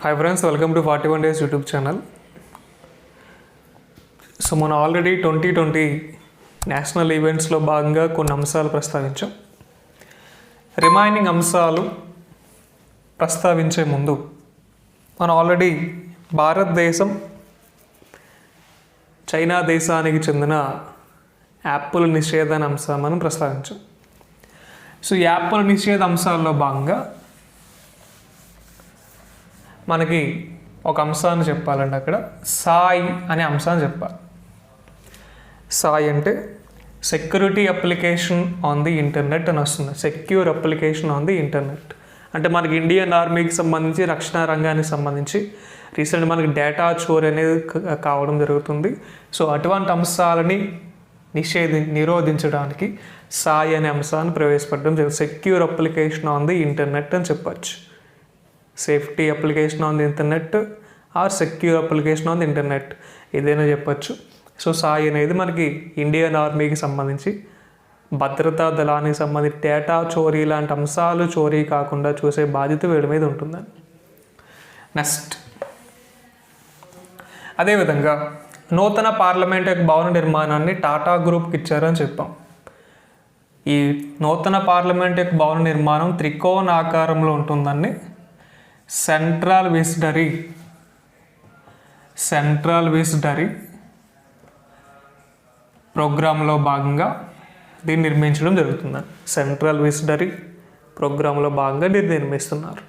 Hi friends, welcome to 41 Days YouTube channel. So మనం already 2020 national ఈవెంట్స్లో భాగంగా కొన్ని అంశాలు ప్రస్తావించాం. రిమైనింగ్ అంశాలు ప్రస్తావించే ముందు మనం ఆల్రెడీ భారతదేశం చైనా దేశానికి చెందిన యాపిల్ నిషేధన అంశం మనం ప్రస్తావించాం. సో ఈ యాపిల్ నిషేధ అంశాల్లో భాగంగా మనకి ఒక అంశాన్ని చెప్పాలంటే అక్కడ సాయ్ అనే అంశాన్ని చెప్పాలి. సాయ్ అంటే security application on the internet అని వస్తుంది. Secure application on the internet అంటే మనకి ఇండియన్ ఆర్మీకి సంబంధించి, రక్షణ రంగానికి సంబంధించి రీసెంట్ మనకి డేటా చోరీ అనేది కావడం జరుగుతుంది. సో అటువంటి అంశాలని నిరోధించడానికి సాయ్ అనే అంశాన్ని ప్రవేశపెట్టడం జరుగుతుంది. Secure application on the internet అని చెప్పచ్చు. Safety application on the internet or secure application on the internet ఏదైనా చెప్పచ్చు. సో సాయ్ అనేది మనకి ఇండియన్ ఆర్మీకి సంబంధించి, భద్రతా దళానికి సంబంధించి డేటా చోరీ లాంటి అంశాలు చోరీ కాకుండా చూసే బాధ్యత వీడి మీద ఉంటుందని. నెక్స్ట్, అదేవిధంగా నూతన పార్లమెంట్ యొక్క భవన నిర్మాణాన్ని టాటా గ్రూప్కి ఇచ్చారని చెప్పాం. ఈ నూతన పార్లమెంట్ యొక్క భవన నిర్మాణం త్రికోణ ఆకారంలో ఉంటుందని సెంట్రల్ విజ్డరీ ప్రోగ్రాంలో భాగంగా దీన్ని నిర్మించడం జరుగుతుంది. సెంట్రల్ విజ్డరీ ప్రోగ్రాంలో భాగంగా దీన్ని నిర్మిస్తున్నారు.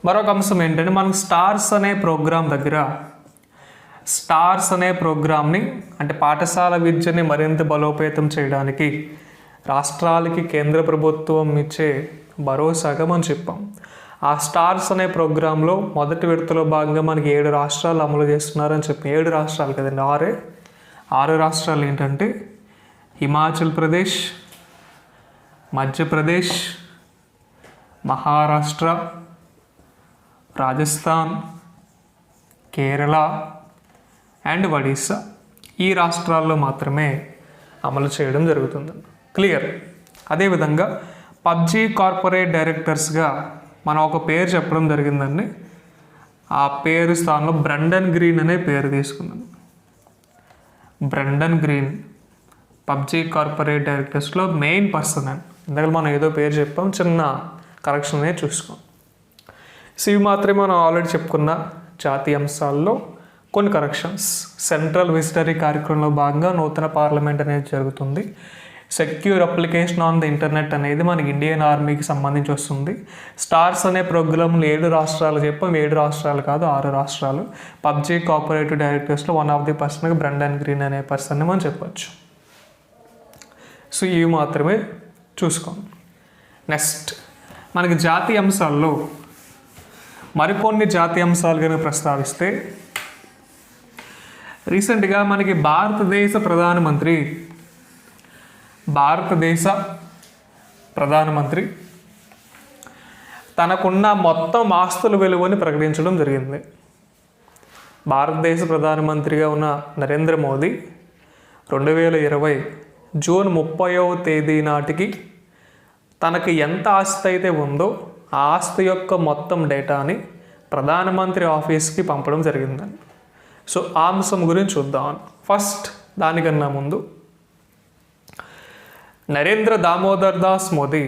మరొక అంశం ఏంటంటే మనకు స్టార్స్ అనే ప్రోగ్రామ్ని అంటే పాఠశాల విద్యని మరింత బలోపేతం చేయడానికి రాష్ట్రాలకి కేంద్ర ప్రభుత్వం ఇచ్చే భరోసాగా మనం చెప్పాం. ఆ స్టార్స్ అనే ప్రోగ్రాంలో మొదటి విడతలో భాగంగా మనకి 7 రాష్ట్రాలు అమలు చేస్తున్నారని చెప్పి 7 రాష్ట్రాలు కదండి, 6 రాష్ట్రాలు ఏంటంటే హిమాచల్ ప్రదేశ్, మధ్యప్రదేశ్, మహారాష్ట్ర, రాజస్థాన్, కేరళ అండ్ ఒడిస్సా. ఈ రాష్ట్రాల్లో మాత్రమే అమలు చేయడం జరుగుతుంది. క్లియర్. అదేవిధంగా పబ్జీ కార్పొరేట్ డైరెక్టర్స్గా మనం ఒక పేరు చెప్పడం జరిగిందండి. ఆ పేరు స్థానంలో బ్రెండన్ గ్రీన్ అనే పేరు తీసుకున్నాను. బ్రెండన్ గ్రీన్ పబ్జీ కార్పొరేట్ డైరెక్టర్స్లో మెయిన్ పర్సన్ అని. ఇందాక మనం ఏదో పేరు చెప్పాం, చిన్న కరెక్షన్ అనేది చూసుకోం. సో ఇవి మాత్రమే మనం ఆల్రెడీ చెప్పుకున్న జాతీయ అంశాల్లో కొన్ని కరెక్షన్స్. సెంట్రల్ విజిటరీ కార్యక్రమంలో భాగంగా నూతన పార్లమెంట్ అనేది జరుగుతుంది. Secure application on the internet అనేది మనకి ఇండియన్ ఆర్మీకి సంబంధించి వస్తుంది. స్టార్స్ అనే ప్రోగ్రాంలు 7 రాష్ట్రాలు చెప్పాం. 7 రాష్ట్రాలు కాదు, 6 రాష్ట్రాలు. పబ్జీ కార్పొరేటివ్ డైరెక్టర్స్లో వన్ ఆఫ్ ది పర్సన్గా బ్రెండన్ గ్రీన్ అనే పర్సన్ని మనం చెప్పచ్చు. సో ఇవి మాత్రమే చూసుకోండి. నెక్స్ట్, మనకి జాతీయ అంశాల్లో మరికొన్ని జాతీయ అంశాలు కనుక ప్రస్తావిస్తే, రీసెంట్గా మనకి భారతదేశ ప్రధానమంత్రి తనకున్న మొత్తం ఆస్తుల విలువని ప్రకటించడం జరిగింది. భారతదేశ ప్రధానమంత్రిగా ఉన్న నరేంద్ర మోదీ 2020 జూన్ 30వ తేదీ నాటికి తనకి ఎంత ఆస్తి అయితే ఉందో ఆ ఆస్తి యొక్క మొత్తం డేటాని ప్రధానమంత్రి ఆఫీస్కి పంపడం జరిగిందండి. సో ఆ అంశం గురించి చూద్దాం. ఫస్ట్, దానికన్నా ముందు నరేంద్ర దామోదర్ దాస్ మోదీ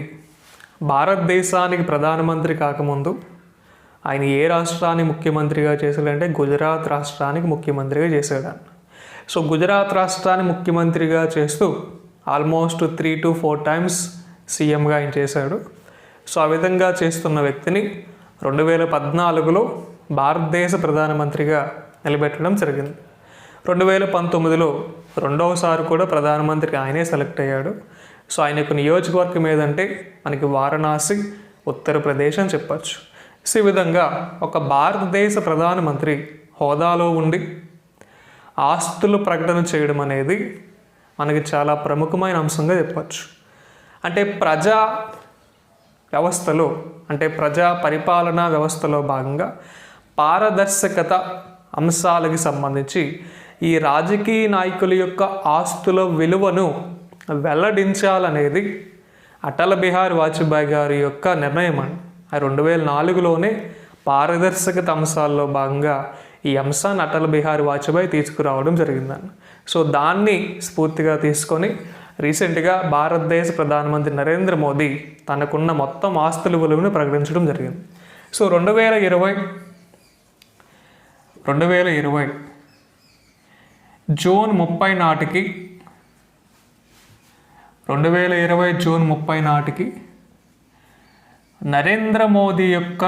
భారతదేశానికి ప్రధానమంత్రి కాకముందు ఆయన ఏ రాష్ట్రాన్ని ముఖ్యమంత్రిగా చేశాడంటే గుజరాత్ రాష్ట్రానికి ముఖ్యమంత్రిగా చేశాడు. సో గుజరాత్ రాష్ట్రాన్ని ముఖ్యమంత్రిగా చేస్తూ ఆల్మోస్ట్ 3 to 4 times సీఎంగా ఆయన చేశాడు. సో ఆ విధంగా చేస్తున్న వ్యక్తిని 2014లో భారతదేశ ప్రధానమంత్రిగా నిలబెట్టడం జరిగింది. 2019లో రెండవసారి కూడా ప్రధానమంత్రికి ఆయనే సెలెక్ట్ అయ్యాడు. సో ఆయన యొక్క నియోజకవర్గం ఏదంటే మనకి వారణాసి, ఉత్తరప్రదేశ్ అని చెప్పచ్చు. సో ఈ విధంగా ఒక భారతదేశ ప్రధానమంత్రి హోదాలో ఉండి ఆస్తులు ప్రకటన చేయడం అనేది మనకి చాలా ప్రముఖమైన అంశంగా చెప్పచ్చు. అంటే ప్రజా పరిపాలనా వ్యవస్థలో భాగంగా పారదర్శకత అంశాలకి సంబంధించి ఈ రాజకీయ నాయకుల యొక్క ఆస్తుల విలువను వెల్లడించాలనేది అటల్ బిహారీ వాజ్పేయి గారి యొక్క నిర్ణయం అండి. 2004లోనే పారదర్శకత అంశాల్లో భాగంగా ఈ అంశాన్ని అటల్ బిహారీ వాజ్పేయి తీసుకురావడం జరిగిందని. సో దాన్ని స్ఫూర్తిగా తీసుకొని రీసెంట్గా భారతదేశ ప్రధానమంత్రి నరేంద్ర మోదీ తనకున్న మొత్తం ఆస్తుల విలువను ప్రకటించడం జరిగింది. సో 2020 జూన్ 30 నాటికి 2020 జూన్ 30 నాటికి నరేంద్ర మోదీ యొక్క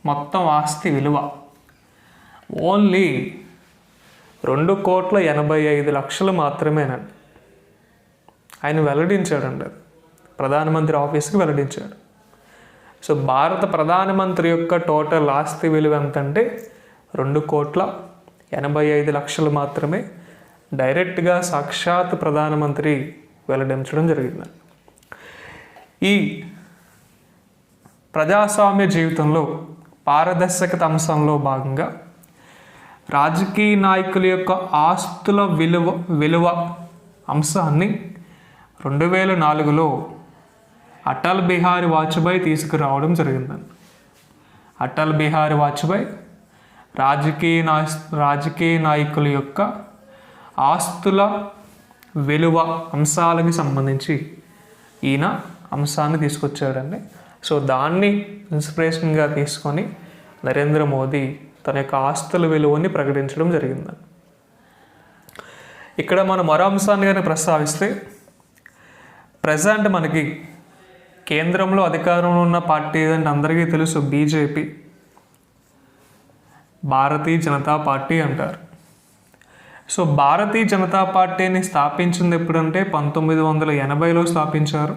మొత్తం ఆస్తి విలువ ఓన్లీ 2,85,00,000 మాత్రమేనండి. ఆయన వెల్లడించాడండి, అది ప్రధానమంత్రి ఆఫీస్కి వెల్లడించాడు. సో భారత ప్రధానమంత్రి యొక్క టోటల్ ఆస్తి విలువ ఎంతంటే 2,85,00,000 మాత్రమే. డైరెక్ట్గా సాక్షాత్ ప్రధానమంత్రి వెల్లడించడం జరిగింది. ఈ ప్రజాస్వామ్య జీవితంలో పారదర్శకత అంశంలో భాగంగా రాజకీయ నాయకుల యొక్క ఆస్తుల విలువ అంశాన్ని 2004లో అటల్ బిహారీ వాజ్పేయి తీసుకురావడం జరిగిందండి. అటల్ బిహారీ వాజ్పేయి రాజకీయ నాయకుల యొక్క ఆస్తుల విలువ అంశాలకి సంబంధించి ఈయన అంశాన్ని తీసుకొచ్చాడండి. సో దాన్ని ఇన్స్పిరేషన్గా తీసుకొని నరేంద్ర మోదీ తన యొక్క ఆస్తుల విలువని ప్రకటించడం జరిగిందండి. ఇక్కడ మనం మరో అంశాన్ని కానీ ప్రస్తావిస్తే, ప్రజెంట్ మనకి కేంద్రంలో అధికారంలో ఉన్న పార్టీ ఏదంటే అందరికీ తెలుసు, బీజేపీ, భారతీయ జనతా పార్టీ అంటారు. సో భారతీయ జనతా పార్టీని స్థాపించింది ఎప్పుడంటే 1980లో స్థాపించారు.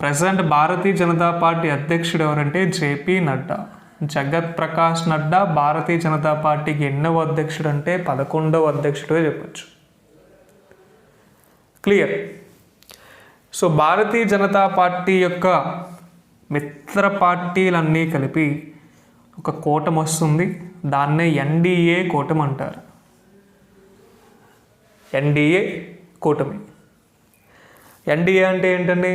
ప్రజెంట్ భారతీయ జనతా పార్టీ అధ్యక్షుడు ఎవరంటే జేపీ నడ్డా. జగత్ ప్రకాష్ నడ్డా భారతీయ జనతా పార్టీకి ఎన్నవ అధ్యక్షుడు అంటే 11వ అధ్యక్షుడుగా చెప్పచ్చు. Clear. So Bharatiya Janata party యొక్క మిత్ర పార్టీలన్నీ కలిపి ఒక కూటమి వస్తుంది. దాన్నే ఎన్డీఏ కూటమి అంటారు. ఎన్డీఏ కూటమి. ఎన్డీఏ అంటే ఏంటండి?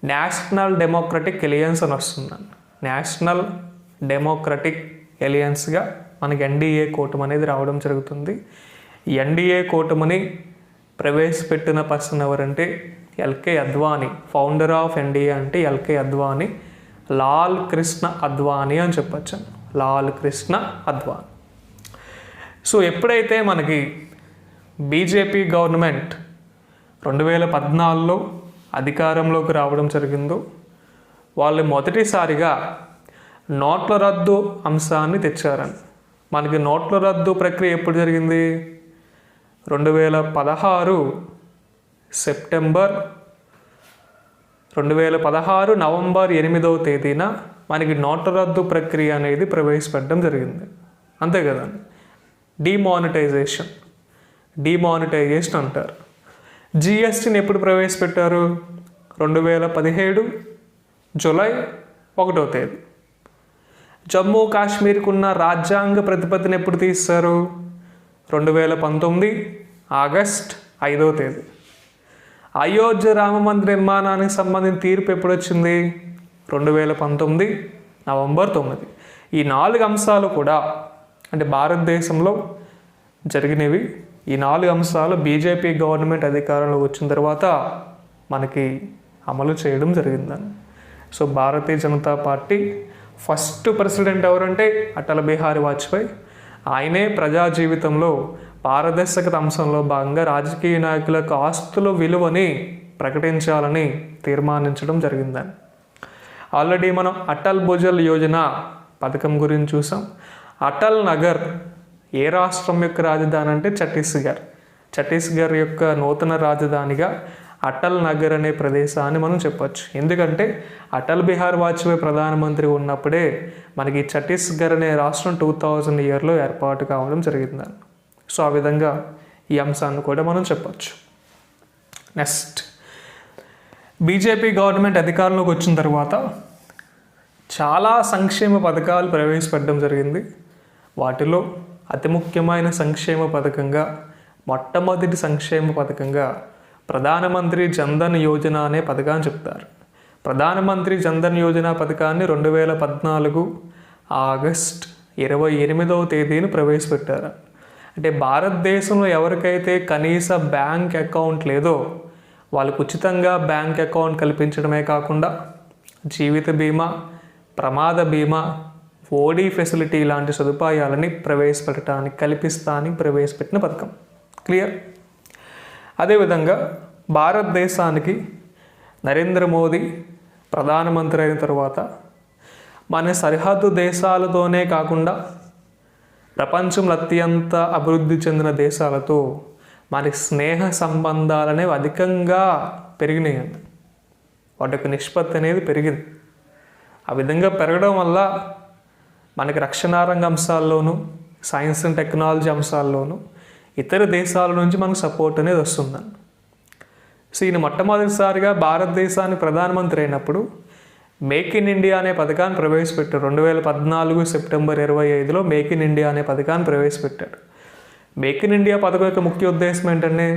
నేషనల్ డెమోక్రటిక్ ఎలియన్స్ అని వస్తుందండి. నేషనల్ డెమోక్రటిక్ ఎలియన్స్గా మనకి ఎన్డీఏ కూటమి అనేది రావడం జరుగుతుంది. ఈ ఎన్డీఏ కూటమిని ప్రవేశపెట్టిన పర్సన్ ఎవరంటే LK Advani. Founder of NDA అంటే ఎల్కే అద్వానీ, లాల్ కృష్ణ అద్వానీ అని చెప్పచ్చు. లాల్ కృష్ణ అద్వానీ. సో ఎప్పుడైతే మనకి బీజేపీ గవర్నమెంట్ 2014లో అధికారంలోకి రావడం జరిగిందో, వాళ్ళు మొదటిసారిగా నోట్ల రద్దు అంశాన్ని తెచ్చారని. మనకి నోట్ల రద్దు ప్రక్రియ ఎప్పుడు జరిగింది? 2016 నవంబర్ 8వ తేదీన మనకి నోట్ల రద్దు ప్రక్రియ అనేది ప్రవేశపెట్టడం జరిగింది. అంతే కదండి. డిమానిటైజేషన్ అంటారు. జిఎస్టీని ఎప్పుడు ప్రవేశపెట్టారు? 2017 జూలై 1వ తేదీ. జమ్మూ కాశ్మీర్కు ఉన్న రాజ్యాంగ ప్రతిపత్తిని ఎప్పుడు తీస్తారు? 2019 ఆగస్ట్ 5వ తేదీ. అయోధ్య రామ మందిర నిర్మాణానికి సంబంధించిన తీర్పు ఎప్పుడు వచ్చింది? 2019 నవంబర్ 9. ఈ 4 అంశాలు కూడా అంటే భారతదేశంలో జరిగినవి. ఈ 4 అంశాలు బీజేపీ గవర్నమెంట్ అధికారంలోకి వచ్చిన తర్వాత మనకి అమలు చేయడం జరిగిందని. So Bharatiya Janata party first president ఎవరంటే అటల్ బిహారీ వాజ్పేయి. ఆయనే ప్రజా జీవితంలో పారదర్శకత అంశంలో భాగంగా రాజకీయ నాయకులకు ఆస్తుల విలువని ప్రకటించాలని తీర్మానించడం జరిగిందని. ఆల్రెడీ మనం అటల్ భుజల్ యోజన పథకం గురించి చూసాం. అటల్ నగర్ ఏ రాష్ట్రం యొక్క రాజధాని అంటే ఛత్తీస్గఢ్ యొక్క నూతన రాజధానిగా అటల్ నగర్ అనే ప్రదేశాన్ని మనం చెప్పచ్చు. ఎందుకంటే అటల్ బిహారీ వాజ్పేయి ప్రధానమంత్రి ఉన్నప్పుడే మనకి ఛత్తీస్గఢ్ అనే రాష్ట్రం 2000 ఇయర్లో ఏర్పాటు కావడం జరిగిందని. సో ఆ విధంగా ఈ అంశాన్ని కూడా మనం చెప్పచ్చు. నెక్స్ట్, బీజేపీ గవర్నమెంట్ అధికారంలోకి వచ్చిన తర్వాత చాలా సంక్షేమ పథకాలు ప్రవేశపెట్టడం జరిగింది. వాటిలో అతి ముఖ్యమైన సంక్షేమ పథకంగా, మొట్టమొదటి సంక్షేమ పథకంగా ప్రధానమంత్రి జన్ధన్ యోజన అనే పథకాన్ని చెప్తారు. ప్రధానమంత్రి జన్ధన్ యోజన పథకాన్ని 2014 ఆగస్ట్ 28వ తేదీన ప్రవేశపెట్టారు. అంటే భారతదేశంలో ఎవరికైతే కనీస బ్యాంక్ అకౌంట్ లేదో వాళ్ళకు ఉచితంగా బ్యాంక్ అకౌంట్ కల్పించడమే కాకుండా జీవిత బీమా, ప్రమాద బీమా, ఓడీ ఫెసిలిటీ లాంటి సదుపాయాలని కల్పిస్తానికి ప్రవేశపెట్టిన పథకం. క్లియర్? అదేవిధంగా భారతదేశానికి నరేంద్ర మోదీ ప్రధానమంత్రి అయిన తర్వాత మన సరిహద్దు దేశాలతోనే కాకుండా ప్రపంచంలో అత్యంత అభివృద్ధి చెందిన దేశాలతో మనకి స్నేహ సంబంధాలు అనేవి అధికంగా పెరిగినాయండి. వాటి యొక్క నిష్పత్తి అనేది పెరిగింది. ఆ విధంగా పెరగడం వల్ల మనకి రక్షణారంగ అంశాల్లోనూ, సైన్స్ అండ్ టెక్నాలజీ అంశాల్లోనూ ఇతర దేశాల నుంచి మనకు సపోర్ట్ అనేది వస్తుందండి. సో ఈయన మొట్టమొదటిసారిగా భారతదేశానికి ప్రధానమంత్రి అయినప్పుడు మేక్ ఇన్ ఇండియా అనే పథకాన్ని ప్రవేశపెట్టారు. 2014 సెప్టెంబర్ 25లో మేక్ ఇన్ ఇండియా అనే పథకాన్ని ప్రవేశపెట్టాడు. మేక్ ఇన్ ఇండియా పథకం యొక్క ముఖ్య ఉద్దేశం ఏంటంటే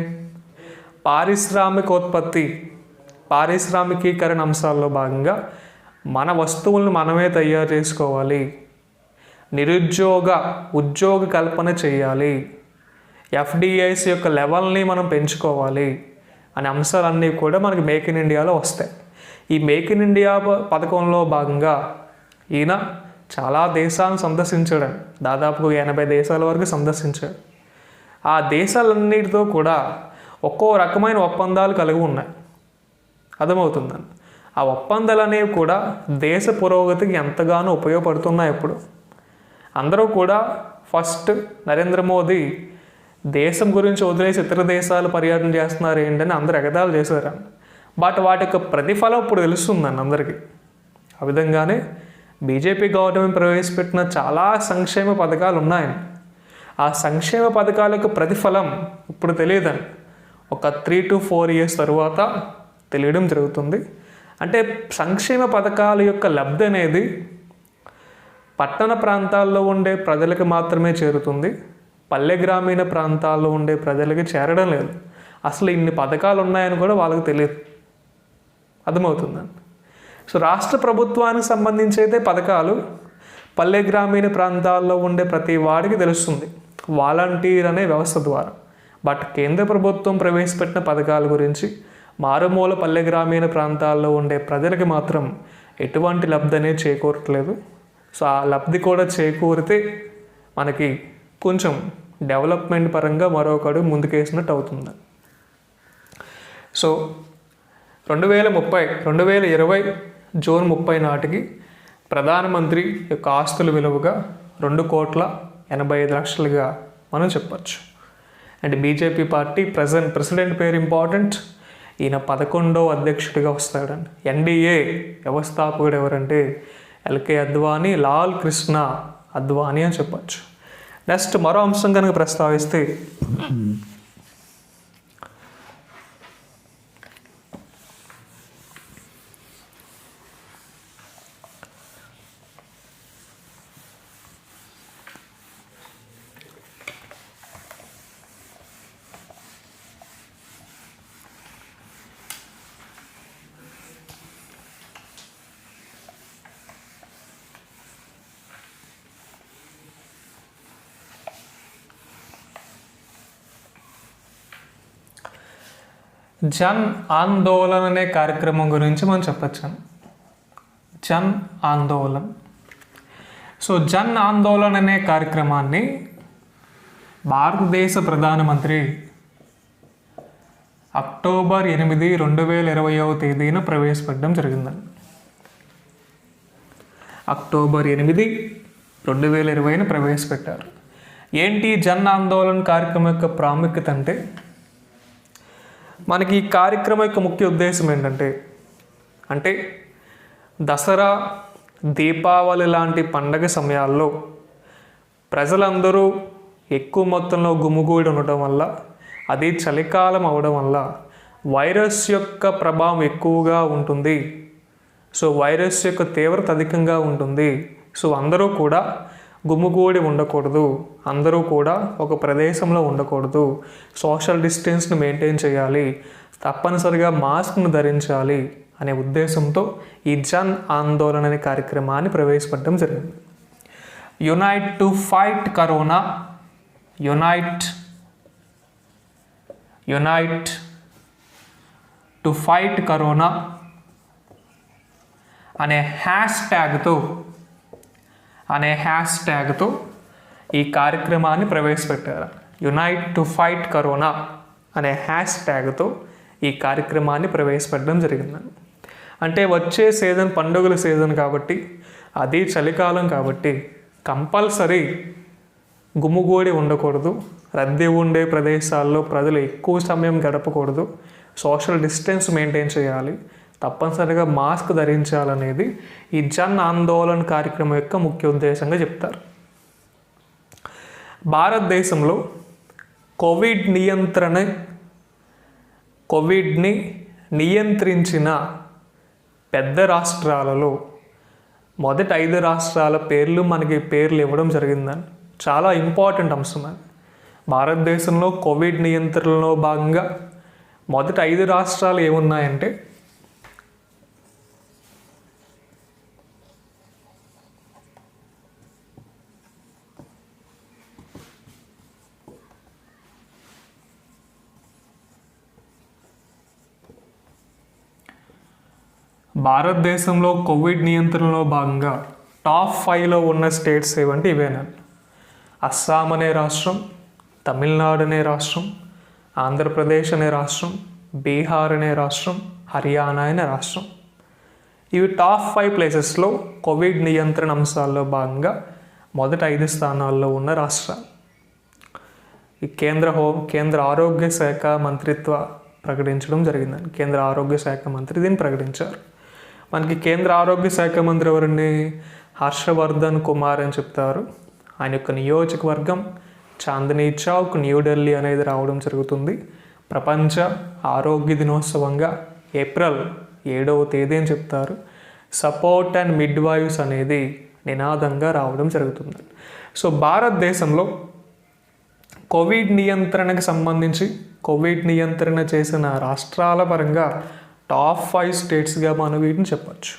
పారిశ్రామికీకరణ అంశాల్లో భాగంగా మన వస్తువులను మనమే తయారు చేసుకోవాలి, ఉద్యోగ కల్పన చేయాలి, ఎఫ్డిఐస్ యొక్క లెవెల్ని మనం పెంచుకోవాలి అనే అంశాలన్నీ కూడా మనకి మేక్ ఇన్ ఇండియాలో వస్తాయి. ఈ మేక్ ఇన్ ఇండియా పథకంలో భాగంగా ఈయన చాలా దేశాలను సందర్శించాడు. దాదాపు 80 దేశాల వరకు సందర్శించాడు. ఆ దేశాలన్నిటితో కూడా ఒక్కో రకమైన ఒప్పందాలు కలిగి ఉన్నాయి. అర్థమవుతుందండి. ఆ ఒప్పందాలు అనేవి కూడా దేశ పురోగతికి ఎంతగానో ఉపయోగపడుతున్నాయి. ఇప్పుడు అందరూ కూడా ఫస్ట్ నరేంద్ర మోదీ దేశం గురించి వదిలేసి ఇతర దేశాలు పర్యటన చేస్తున్నారు ఏంటని అందరూ ఎగతాళి చేశారు. బట్ వాటి యొక్క ప్రతిఫలం ఇప్పుడు తెలుస్తుందండి అందరికీ. ఆ విధంగానే బీజేపీ గవర్నమెంట్ ప్రవేశపెట్టిన చాలా సంక్షేమ పథకాలు ఉన్నాయండి. ఆ సంక్షేమ పథకాల యొక్క ప్రతిఫలం ఇప్పుడు తెలియదండి. ఒక 3 to 4 years తర్వాత తెలియడం జరుగుతుంది. అంటే సంక్షేమ పథకాల యొక్క లబ్ధి అనేది పట్టణ ప్రాంతాల్లో ఉండే ప్రజలకు మాత్రమే చేరుతుంది. పల్లె గ్రామీణ ప్రాంతాల్లో ఉండే ప్రజలకి చేరడం లేదు. అసలు ఇన్ని పథకాలు ఉన్నాయని కూడా వాళ్ళకి తెలియదు. అర్థమవుతుందండి. సో రాష్ట్ర ప్రభుత్వానికి సంబంధించి అయితే పథకాలు పల్లె గ్రామీణ ప్రాంతాల్లో ఉండే ప్రతి వాడికి తెలుస్తుంది వాలంటీర్ అనే వ్యవస్థ ద్వారా. బట్ కేంద్ర ప్రభుత్వం ప్రవేశపెట్టిన పథకాల గురించి మారుమూల పల్లె గ్రామీణ ప్రాంతాల్లో ఉండే ప్రజలకి మాత్రం ఎటువంటి లబ్ధి అనేది చేకూరట్లేదు. సో ఆ లబ్ధి కూడా చేకూరితే మనకి కొంచెం డెవలప్మెంట్ పరంగా మరొకడు ముందుకేసినట్టు అవుతుంది. సో 2020 జూన్ 30 నాటికి ప్రధానమంత్రి యొక్క ఆస్తుల విలువగా 2,85,00,000గా మనం చెప్పచ్చు. అండ్ బీజేపీ పార్టీ ప్రెసిడెంట్ పేరు ఇంపార్టెంట్. ఈయన 11వ అధ్యక్షుడిగా వస్తాడండి. ఎన్డీఏ వ్యవస్థాపకుడు ఎవరంటే ఎల్కే అద్వానీ, లాల్ కృష్ణ అద్వానీ అని చెప్పచ్చు. నెక్స్ట్ మరో అంశం కనుక ప్రస్తావిస్తే జన్ ఆందోళన్ అనే కార్యక్రమం గురించి మనం చెప్పచ్చు. జన్ ఆందోళన్. సో జన్ ఆందోళన్ అనే కార్యక్రమాన్ని భారతదేశ ప్రధానమంత్రి అక్టోబర్ 8, 2020వ తేదీన ప్రవేశపెట్టడం జరిగిందండి. అక్టోబర్ 8, 2020న ప్రవేశపెట్టారు. ఏంటి జన్ ఆందోళన్ కార్యక్రమం యొక్క ప్రాముఖ్యత అంటే, మనకి ఈ కార్యక్రమం యొక్క ముఖ్య ఉద్దేశం ఏంటంటే దసరా, దీపావళి లాంటి పండగ సమయాల్లో ప్రజలందరూ ఎక్కువ మొత్తంలో గుమిగూడి ఉండటం వల్ల, అది చలికాలం అవడం వల్ల వైరస్ యొక్క ప్రభావం ఎక్కువగా ఉంటుంది. సో వైరస్ యొక్క తీవ్రత అధికంగా ఉంటుంది. సో అందరూ కూడా గుమిగూడి ఉండకూడదు, అందరూ కూడా ఒక ప్రదేశంలో ఉండకూడదు, సోషల్ డిస్టెన్స్ని మెయింటైన్ చేయాలి, తప్పనిసరిగా మాస్క్ను ధరించాలి అనే ఉద్దేశంతో ఈ జన్ ఆందోళన్ అనే కార్యక్రమాన్ని ప్రవేశపెట్టడం జరిగింది. Unite to fight corona, unite to fight corona అనే హ్యాష్ ట్యాగ్తో ఈ కార్యక్రమాన్ని ప్రవేశపెట్టారు. యునైట్ టు ఫైట్ కరోనా అనే హ్యాష్ ట్యాగ్తో ఈ కార్యక్రమాన్ని ప్రవేశపెట్టడం జరిగిందండి. అంటే వచ్చే సీజన్ పండుగల సీజన్ కాబట్టి, అది చలికాలం కాబట్టి కంపల్సరీ గుమ్ముగూడి ఉండకూడదు, రద్దీ ఉండే ప్రదేశాల్లో ప్రజలు ఎక్కువ సమయం గడపకూడదు, సోషల్ డిస్టెన్స్ మెయింటైన్ చేయాలి, తప్పనిసరిగా మాస్క్ ధరించాలనేది ఈ జన్ ఆందోళన్ కార్యక్రమం యొక్క ముఖ్య ఉద్దేశంగా చెప్తారు. భారతదేశంలో కోవిడ్ని నియంత్రించిన పెద్ద రాష్ట్రాలలో మొదటి 5 రాష్ట్రాల పేర్లు మనకి ఇవ్వడం జరిగిందని. చాలా ఇంపార్టెంట్ అంశం అది. భారతదేశంలో కోవిడ్ నియంత్రణలో భాగంగా మొదటి 5 రాష్ట్రాలు ఏమున్నాయంటే భారతదేశంలో కోవిడ్ నియంత్రణలో భాగంగా టాప్ 5లో ఉన్న స్టేట్స్ ఏవంటే ఇవేనండి. అస్సాం అనే రాష్ట్రం, తమిళనాడు అనే రాష్ట్రం, ఆంధ్రప్రదేశ్ అనే రాష్ట్రం, బీహార్ అనే రాష్ట్రం, హర్యానా అనే రాష్ట్రం. ఇవి టాప్ 5 ప్లేసెస్లో కోవిడ్ నియంత్రణ అంశాల్లో భాగంగా మొదటి 5 స్థానాల్లో ఉన్న రాష్ట్రాలు. ఈ కేంద్ర ఆరోగ్య శాఖ మంత్రిత్వ ప్రకటించడం జరిగిందండి. కేంద్ర ఆరోగ్య శాఖ మంత్రి దీన్ని ప్రకటించారు. మనకి కేంద్ర ఆరోగ్య శాఖ మంత్రి ఎవరండి? హర్షవర్ధన్ కుమార్ అని చెప్తారు. ఆయన యొక్క నియోజకవర్గం చాందనీ చౌక్, న్యూఢిల్లీ అనేది రావడం జరుగుతుంది. ప్రపంచ ఆరోగ్య దినోత్సవంగా ఏప్రిల్ 7వ తేదీ అని చెప్తారు. సపోర్ట్ అండ్ మిడ్ వైవ్స్ అనేది నినాదంగా రావడం జరుగుతుంది. సో భారతదేశంలో కోవిడ్ నియంత్రణకు సంబంధించి కోవిడ్ నియంత్రణ చేసిన రాష్ట్రాల పరంగా టాప్ 5 స్టేట్స్గా మనం వీటిని చెప్పచ్చు.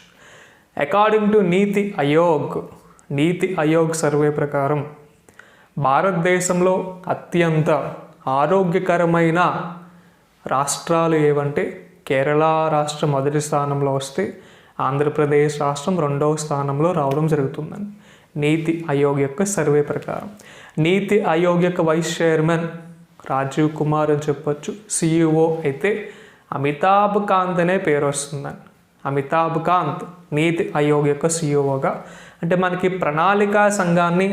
According to NITI Aayog survey ప్రకారం భారతదేశంలో అత్యంత ఆరోగ్యకరమైన రాష్ట్రాలు ఏవంటే కేరళ రాష్ట్రం మొదటి స్థానంలో వస్తే ఆంధ్రప్రదేశ్ రాష్ట్రం 2వ స్థానంలో రావడం జరుగుతుందండి నీతి ఆయోగ్ యొక్క సర్వే ప్రకారం. నీతి ఆయోగ్ యొక్క వైస్ చైర్మన్ రాజీవ్ కుమార్ అని చెప్పొచ్చు. సిఇఓ అయితే అమితాబ్ కాంత్ అనే పేరు వస్తుందండి. అమితాబ్ కాంత్ నీతి ఆయోగ్ యొక్క సిఇఓగా. అంటే మనకి ప్రణాళికా సంఘాన్ని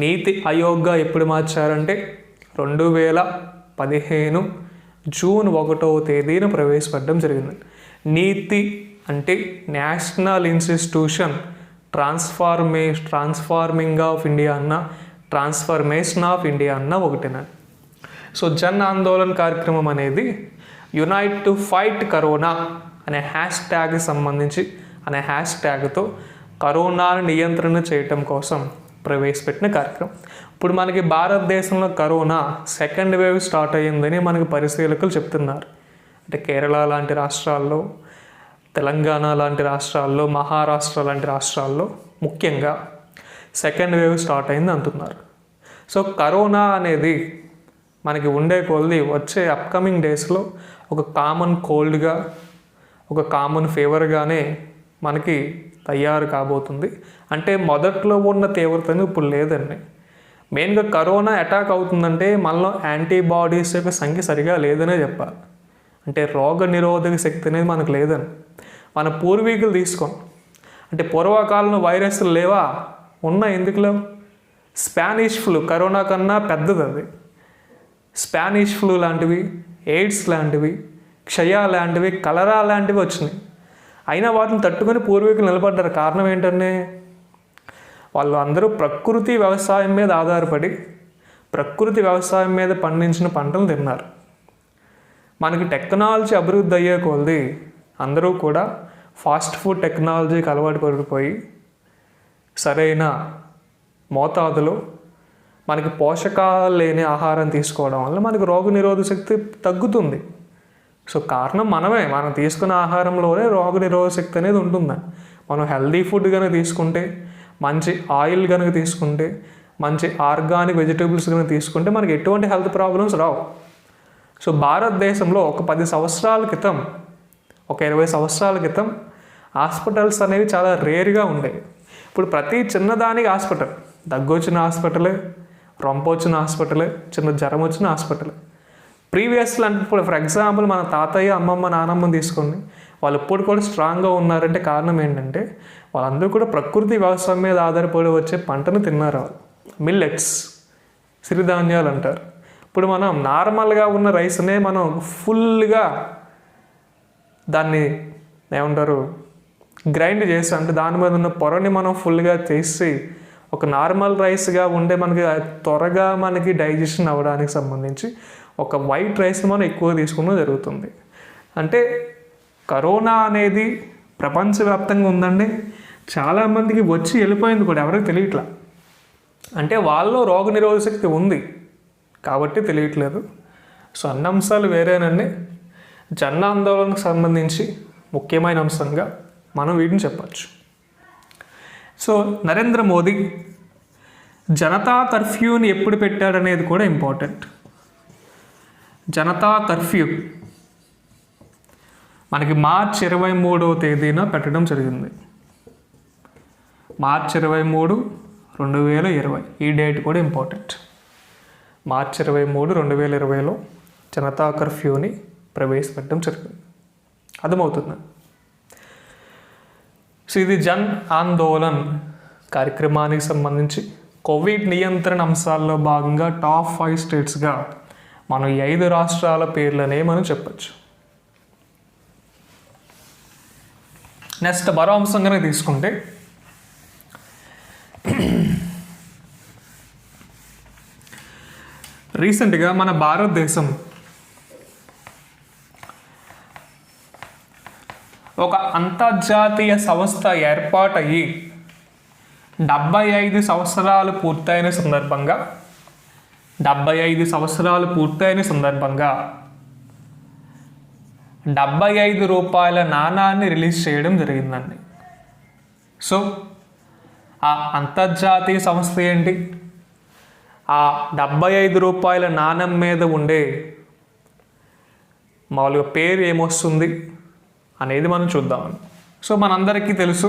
నీతి ఆయోగ్గా ఎప్పుడు మార్చారంటే 2015 జూన్ 1వ తేదీన ప్రవేశపెట్టడం జరిగింది. నీతి అంటే national institution transforming of India అన్న, ట్రాన్స్ఫర్మేషన్ ఆఫ్ ఇండియా అన్న ఒకటేనండి. సో జన్ ఆందోళన్ కార్యక్రమం అనేది యునైట్ టు ఫైట్ కరోనా అనే హ్యాష్ ట్యాగ్తో కరోనాను నియంత్రణ చేయటం కోసం ప్రవేశపెట్టిన కార్యక్రమం. ఇప్పుడు మనకి భారతదేశంలో కరోనా సెకండ్ వేవ్ స్టార్ట్ అయ్యిందని మనకి పరిశీలకులు చెప్తున్నారు. అంటే కేరళ లాంటి రాష్ట్రాల్లో, తెలంగాణ లాంటి రాష్ట్రాల్లో, మహారాష్ట్ర లాంటి రాష్ట్రాల్లో ముఖ్యంగా సెకండ్ వేవ్ స్టార్ట్ అయింది అంటున్నారు. సో కరోనా అనేది మనకి ఉండే కొలది వచ్చే అప్కమింగ్ డేస్లో ఒక కామన్ కోల్డ్గా, ఒక కామన్ ఫీవర్గానే మనకి తయారు కాబోతుంది. అంటే మొదట్లో ఉన్న తీవ్రతను ఇప్పుడు లేదండి. మెయిన్గా కరోనా అటాక్ అవుతుందంటే మనలో యాంటీబాడీస్ యొక్క సంఖ్య సరిగా లేదనే చెప్పాలి. అంటే రోగ నిరోధక శక్తి అనేది మనకు లేదని. మన పూర్వీకులు తీసుకోండి. అంటే పూర్వకాలంలో వైరస్లు లేవా? ఎందుకు లేవు? స్పానిష్ ఫ్లూ కరోనా కన్నా పెద్దది అది. స్పానిష్ ఫ్లూ లాంటివి, ఎయిడ్స్ లాంటివి, క్షయ లాంటివి, కలరా లాంటివి వచ్చినాయి. అయినా వాటిని తట్టుకొని పూర్వీకులు నిలబడ్డారు. కారణం ఏంటంటే వాళ్ళు అందరూ ప్రకృతి వ్యవసాయం మీద ఆధారపడి ప్రకృతి వ్యవసాయం మీద పండించిన పంటలు తిన్నారు. మనకి టెక్నాలజీ అభివృద్ధి అయ్యే కొలది అందరూ కూడా ఫాస్ట్ ఫుడ్ టెక్నాలజీకి అలవాటు పడిపోయి సరైన మోతాదులో మనకి పోషకాలు లేని ఆహారం తీసుకోవడం వల్ల మనకి రోగనిరోధక శక్తి తగ్గుతుంది. సో కారణం మనమే, మనం తీసుకున్న ఆహారంలోనే రోగనిరోధక శక్తి అనేది ఉంటుందని. మనం హెల్దీ ఫుడ్ కనుక తీసుకుంటే, మంచి ఆయిల్ కనుక తీసుకుంటే, మంచి ఆర్గానిక్ వెజిటేబుల్స్ కనుక తీసుకుంటే మనకి ఎటువంటి హెల్త్ ప్రాబ్లమ్స్ రావు. సో భారతదేశంలో ఒక 10 సంవత్సరాల క్రితం, ఒక 20 సంవత్సరాల క్రితం హాస్పిటల్స్ అనేవి చాలా రేర్గా ఉండేవి. ఇప్పుడు ప్రతి చిన్నదానికి హాస్పిటల్, దగ్గు వచ్చిన హాస్పిటలే, రొంప వచ్చిన హాస్పిటలే, చిన్న జ్వరం వచ్చిన హాస్పిటలే. ప్రీవియస్లో అంటే ఇప్పుడు ఫర్ ఎగ్జాంపుల్ మన తాతయ్య, అమ్మమ్మ, నానమ్మని తీసుకోండి, వాళ్ళు ఇప్పుడు కూడా స్ట్రాంగ్గా ఉన్నారంటే కారణం ఏంటంటే వాళ్ళందరూ కూడా ప్రకృతి వ్యవసాయం మీద ఆధారపడి వచ్చే పంటను తిన్నారు. వాళ్ళు మిల్లెట్స్, సిరిధాన్యాలు అంటారు. ఇప్పుడు మనం నార్మల్గా ఉన్న రైస్నే మనం ఫుల్గా దాన్ని ఏమంటారు గ్రైండ్ చేసి, అంటే దాని మీద ఉన్న పొరని మనం ఫుల్గా చేసి ఒక నార్మల్ రైస్గా ఉండే మనకి త్వరగా మనకి డైజెషన్ అవ్వడానికి సంబంధించి ఒక వైట్ రైస్ని మనం ఎక్కువ తీసుకోవడం జరుగుతుంది. అంటే కరోనా అనేది ప్రపంచవ్యాప్తంగా ఉందండి, చాలామందికి వచ్చి వెళ్ళిపోయింది కూడా, ఎవరికి తెలియట్లా. అంటే వాళ్ళలో రోగనిరోధక శక్తి ఉంది కాబట్టి తెలియట్లేదు. సో అన్ని అంశాలు వేరేనండి. జన ఆందోళనకు సంబంధించి ముఖ్యమైన అంశంగా మనం వీటిని చెప్పచ్చు. సో నరేంద్ర మోదీ జనతా కర్ఫ్యూని ఎప్పుడు పెట్టాడనేది కూడా ఇంపార్టెంట్. జనతా కర్ఫ్యూ మనకి మార్చ్ 23వ తేదీన పెట్టడం జరిగింది. మార్చ్ 23, 2020 ఈ డేట్ కూడా ఇంపార్టెంట్. మార్చ్ 23, 2020లో జనతా కర్ఫ్యూని ప్రవేశపెట్టడం జరిగింది. అర్థమవుతుంది. సో ఇది జన్ ఆందోళన్ కార్యక్రమానికి సంబంధించి కోవిడ్ నియంత్రణ అంశాల్లో భాగంగా టాప్ 5 స్టేట్స్గా మనం ఈ 5 రాష్ట్రాల పేర్లనే మనం చెప్పచ్చు. నెక్స్ట్ మరో అంశంగానే తీసుకుంటే రీసెంట్గా మన భారతదేశం ఒక అంతర్జాతీయ సంస్థ ఏర్పాటయ్యి 75 సంవత్సరాలు పూర్తయిన సందర్భంగా 75 రూపాయల నాణాన్ని రిలీజ్ చేయడం జరిగిందండి. సో ఆ అంతర్జాతీయ సంస్థ ఏంటి, ఆ 75 రూపాయల నాణం మీద ఉండే మామూలుగా పేరు ఏమొస్తుంది అనేది మనం చూద్దామని. సో మనందరికీ తెలుసు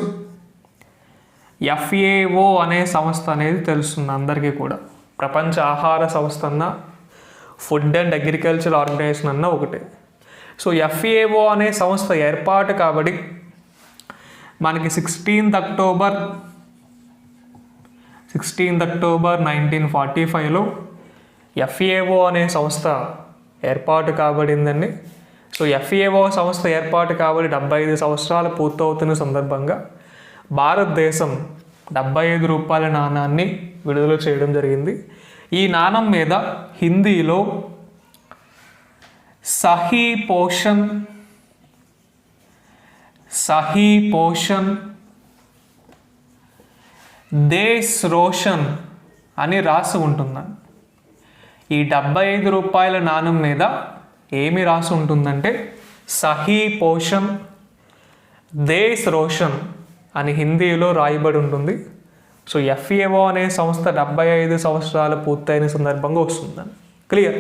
FAO అనే సంస్థ అనేది తెలుస్తుంది అందరికీ కూడా. ప్రపంచ ఆహార సంస్థ అన్న, ఫుడ్ అండ్ అగ్రికల్చర్ ఆర్గనైజేషన్ అన్న ఒకటే. సో FAO అనే సంస్థ ఏర్పాటు కాబట్టి మనకి 16th అక్టోబర్ 1945లో FAO అనే సంస్థ ఏర్పాటు కాబడిందండి. సో FAO సంస్థ ఏర్పాటు కాబట్టి 75 సంవత్సరాలు పూర్తవుతున్న సందర్భంగా భారతదేశం 75 రూపాయల నాణాన్ని విడుదల చేయడం జరిగింది. ఈ నాణం మీద హిందీలో సహీ పోషన్ దేశ్ రోషన్ అని రాసి ఉంటుందండి. ఈ 75 రూపాయల నాణం మీద ఏమి రాసి ఉంటుందంటే సహీ పోషన్ దేశ్ రోషన్ అని హిందీలో రాయబడి ఉంటుంది. సో FAO అనే సంస్థ 75 సంవత్సరాలు పూర్తయిన సందర్భంగా వస్తుందని క్లియర్.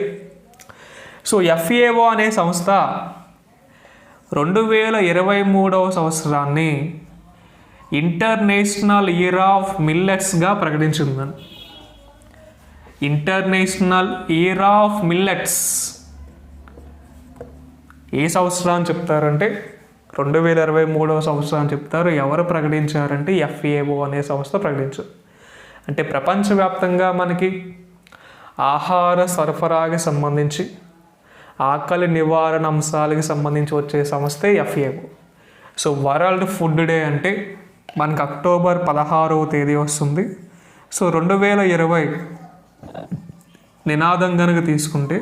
సో FAO అనే సంస్థ 2023వ సంవత్సరాన్ని ఇంటర్నేషనల్ ఇయర్ ఆఫ్ మిల్లెట్స్గా ప్రకటించిందని. ఇంటర్నేషనల్ ఇయర్ ఆఫ్ మిల్లెట్స్ ఏ సంవత్సరం అని చెప్తారంటే 2023వ సంవత్సరం అని చెప్తారు. ఎవరు ప్రకటించారంటే FAO అనే సంస్థ ప్రకటించారు. అంటే ప్రపంచవ్యాప్తంగా మనకి ఆహార సరఫరాకి సంబంధించి, ఆకలి నివారణ అంశాలకి సంబంధించి వచ్చే సంస్థే FAO. So world food day అంటే మనకి అక్టోబర్ 16వ తేదీ వస్తుంది. సో 2020 నినాదం కనుక తీసుకుంటే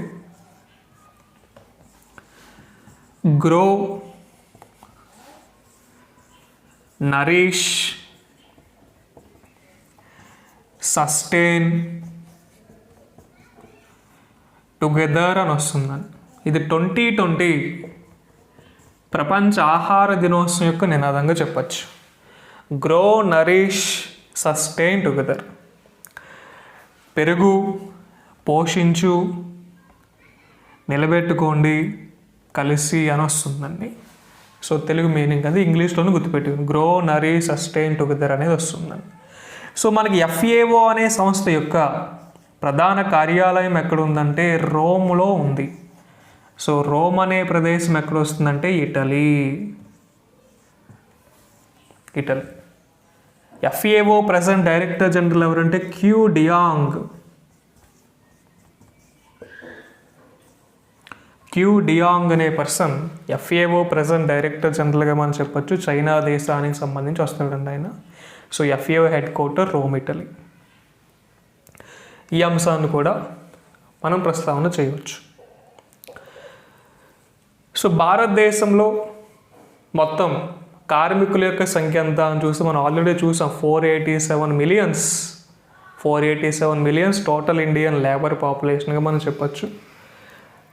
గ్రో, నరిష్, సస్టైన్ టుగెదర్ అని వస్తుందని. ఇది 2020 ప్రపంచ ఆహార దినోత్సవం యొక్క నినాదంగా చెప్పచ్చు. Grow, Nourish, sustain together. పెరుగు, పోషించు, నిలబెట్టుకోండి, కలిసి అని వస్తుందండి. సో తెలుగు మీనింగ్ అది ఇంగ్లీష్లోనే గుర్తుపెట్టుకుని గ్రో, నరిష్, సస్టైన్ టుగెదర్ అనేది వస్తుందండి. సో మనకి FAO అనే సంస్థ యొక్క ప్రధాన కార్యాలయం ఎక్కడ ఉందంటే రోమ్లో ఉంది. సో రోమ్ అనే ప్రదేశం ఎక్కడ వస్తుందంటే Italy. FAO present director general ఎవరంటే క్యూ డియాంగ్ అనే పర్సన్ FAO ప్రెసెంట్ డైరెక్టర్ జనరల్గా మనం చెప్పొచ్చు. చైనా దేశానికి సంబంధించి వస్తాడండి ఆయన. So FAO head quarter Rome, Italy. ఈ అంశాన్ని కూడా మనం ప్రస్తావన చేయవచ్చు. సో భారతదేశంలో మొత్తం కార్మికుల యొక్క సంఖ్య ఎంత అని చూసి మనం ఆల్రెడీ చూసాం. 487 మిలియన్స్ టోటల్ ఇండియన్ లేబర్ పాపులేషన్గా మనం చెప్పచ్చు.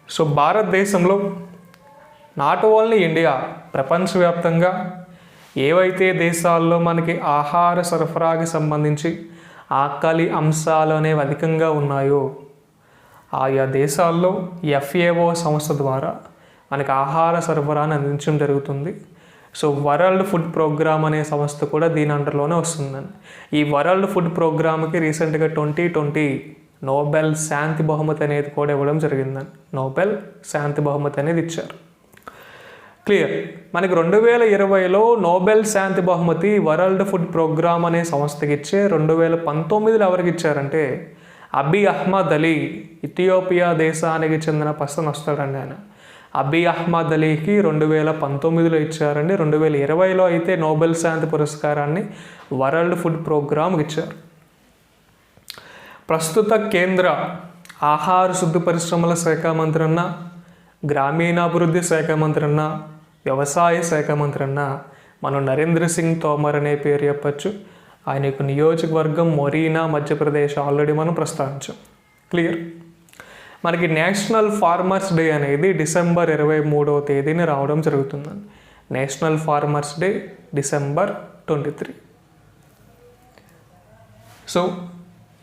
సో భారతదేశంలో నాట్ ఓన్లీ ఇండియా, ప్రపంచవ్యాప్తంగా ఏవైతే దేశాల్లో మనకి ఆహార సరఫరాకి సంబంధించి ఆకలి అంశాలు అనేవి అధికంగా ఉన్నాయో ఆయా దేశాల్లో FAO సంస్థ ద్వారా మనకి ఆహార సరఫరాని అందించడం జరుగుతుంది. సో వరల్డ్ ఫుడ్ ప్రోగ్రామ్ అనే సంస్థ కూడా దీని అండర్లోనే వస్తుందండి. ఈ వరల్డ్ ఫుడ్ ప్రోగ్రామ్కి రీసెంట్గా 2020 నోబెల్ శాంతి బహుమతి అనేది కూడా ఇవ్వడం జరిగిందండి. నోబెల్ శాంతి బహుమతి అనేది ఇచ్చారు. క్లియర్. మనకి 2020లో నోబెల్ శాంతి బహుమతి వరల్డ్ ఫుడ్ ప్రోగ్రామ్ అనే సంస్థకి ఇచ్చే 2019లో ఎవరికి ఇచ్చారంటే అబీ అహ్మద్ అలీ, ఇథియోపియా దేశానికి చెందిన పర్సన్ వస్తాడండి ఆయన. అబీ అహ్మద్ అలీకి 2019లో ఇచ్చారండి. 2020లో అయితే నోబెల్ శాంతి పురస్కారాన్ని వరల్డ్ ఫుడ్ ప్రోగ్రామ్కి ఇచ్చారు. ప్రస్తుత కేంద్ర ఆహార శుద్ధి పరిశ్రమల శాఖ మంత్రి అన్న, గ్రామీణాభివృద్ధి శాఖ మంత్రి అన్న, వ్యవసాయ శాఖ మంత్రి అన్న మనం నరేంద్ర సింగ్ తోమర్ అనే పేరు చెప్పచ్చు. ఆయన యొక్క నియోజకవర్గం మొరీనా, మధ్యప్రదేశ్ ఆల్రెడీ మనం ప్రస్తావించాం. క్లియర్. మనకి నేషనల్ ఫార్మర్స్ డే అనేది డిసెంబర్ 23వ తేదీని రావడం జరుగుతుందండి. National farmers day December 23. So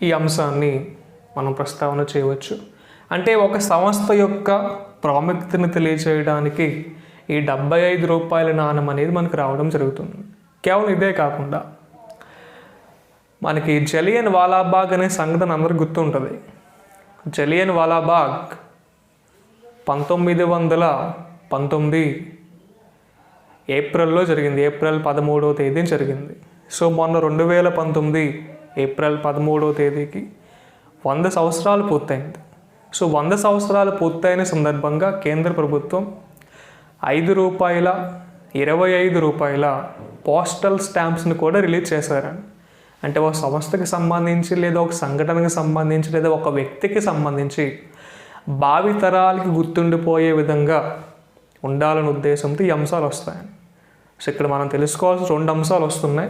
ఈ అంశాన్ని మనం ప్రస్తావన చేయవచ్చు. అంటే ఒక సంస్థ యొక్క ప్రాముఖ్యతను తెలియజేయడానికి ఈ 75 రూపాయల నాణెం అనేది మనకు రావడం జరుగుతుంది. కేవలం ఇదే కాకుండా మనకి జలియన్ వాలాబాగ్ అనే సంఘటన అందరికి గుర్తుంటుంది. జలియన్ వాలాబాగ్ 1919 ఏప్రిల్లో జరిగింది. ఏప్రిల్ 13వ తేదీన జరిగింది. సో మొన్న 2019 ఏప్రిల్ 13వ తేదీకి 100 సంవత్సరాలు పూర్తయింది. సో 100 సంవత్సరాలు పూర్తయిన సందర్భంగా కేంద్ర ప్రభుత్వం 5 రూపాయల, 25 రూపాయల పోస్టల్ స్టాంప్స్ని కూడా రిలీజ్ చేశారండి. అంటే ఒక సంస్థకి సంబంధించి, లేదా ఒక సంఘటనకి సంబంధించి, లేదా ఒక వ్యక్తికి సంబంధించి భావితరాలకి గుర్తుండిపోయే విధంగా ఉండాలనే ఉద్దేశంతో ఈ అంశాలు వస్తాయండి. సో ఇక్కడ మనం తెలుసుకోవాల్సిన 2 అంశాలు వస్తున్నాయి.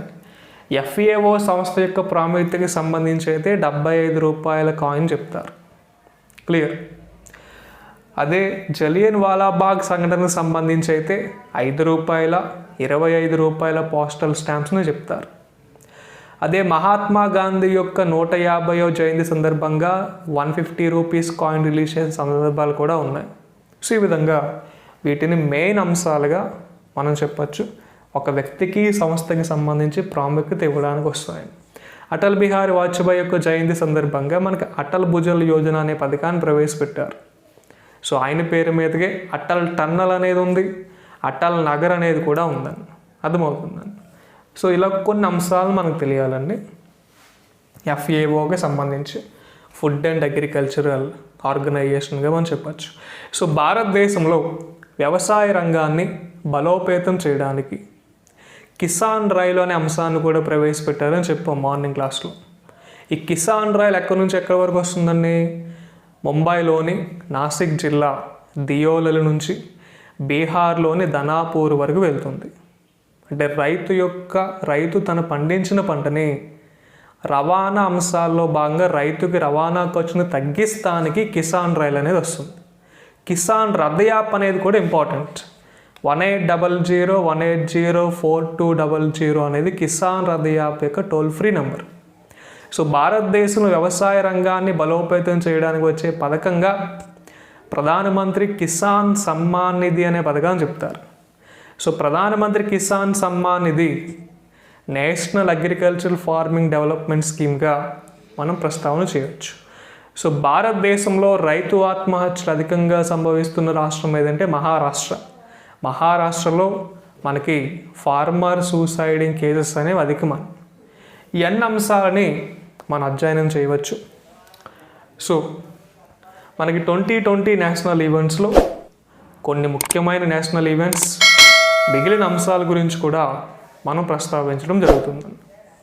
FAO సంస్థ యొక్క ప్రాముఖ్యతకి సంబంధించి అయితే 75 రూపాయల కాయిన్ చెప్తారు. క్లియర్. అదే జలియన్ వాలాబాగ్ సంఘటనకు సంబంధించి అయితే 5 రూపాయల, 25 రూపాయల పోస్టల్ స్టాంప్స్ని చెప్తారు. అదే మహాత్మా గాంధీ యొక్క 150వ జయంతి సందర్భంగా 150 రూపీస్ కాయిన్ రిలీజ్ చేసే సందర్భాలు కూడా ఉన్నాయి. సో ఈ విధంగా వీటిని మెయిన్ అంశాలుగా మనం చెప్పచ్చు. ఒక వ్యక్తికి, సంస్థకి సంబంధించి ప్రాముఖ్యత ఇవ్వడానికి వస్తాయి. అటల్ బిహారీ వాజ్పేయి యొక్క జయంతి సందర్భంగా మనకి అటల్ భుజల్ యోజన అనే పథకాన్ని ప్రవేశపెట్టారు. సో ఆయన పేరు మీదకే అటల్ టన్నల్ అనేది ఉంది, అటల్ నగర్ అనేది కూడా ఉందండి. అర్థమవుతుందండి. సో ఇలా కొన్ని అంశాలు మనకు తెలియాలండి FAOకి సంబంధించి. ఫుడ్ అండ్ అగ్రికల్చరల్ ఆర్గనైజేషన్గా మనం చెప్పచ్చు. సో భారతదేశంలో వ్యవసాయ రంగాన్ని బలోపేతం చేయడానికి కిసాన్ రైలు అనే అంశాన్ని కూడా ప్రవేశపెట్టారని చెప్పాం మార్నింగ్ క్లాస్లో. ఈ కిసాన్ రైలు ఎక్కడి నుంచి ఎక్కడి వరకు వస్తుందండి? ముంబైలోని నాసిక్ జిల్లా దియోలల నుంచి బీహార్లోని ధనాపూర్ వరకు వెళ్తుంది. అంటే రైతు తన పండించిన పంటని రవాణా అంశాల్లో భాగంగా రైతుకి రవాణా ఖర్చును తగ్గిస్తానికి కిసాన్ రైలు అనేది వస్తుంది. కిసాన్ రథ యాప్ అనేది కూడా ఇంపార్టెంట్. 1800180420 అనేది కిసాన్ రథ్ యాప్ యొక్క టోల్ ఫ్రీ నెంబర్. సో భారతదేశంలో వ్యవసాయ రంగాన్ని బలోపేతం చేయడానికి వచ్చే పథకంగా ప్రధానమంత్రి కిసాన్ సమ్మాన్ నిధి అనే పథకాన్ని చెప్తారు. సో ప్రధానమంత్రి Kisan Samman Nidhi national agricultural farming development స్కీమ్గా మనం ప్రస్తావన చేయవచ్చు. సో భారతదేశంలో రైతు ఆత్మహత్యలు అధికంగా సంభవిస్తున్న రాష్ట్రం ఏదంటే మహారాష్ట్రలో మనకి ఫార్మర్ సూసైడింగ్ కేసెస్ అనేవి అధికమని. ఈ అన్ని అంశాలని మనం అధ్యయనం చేయవచ్చు. సో మనకి 2020 నేషనల్ ఈవెంట్స్లో కొన్ని ముఖ్యమైన నేషనల్ ఈవెంట్స్, మిగిలిన అంశాల గురించి కూడా మనం ప్రస్తావించడం జరుగుతుంది.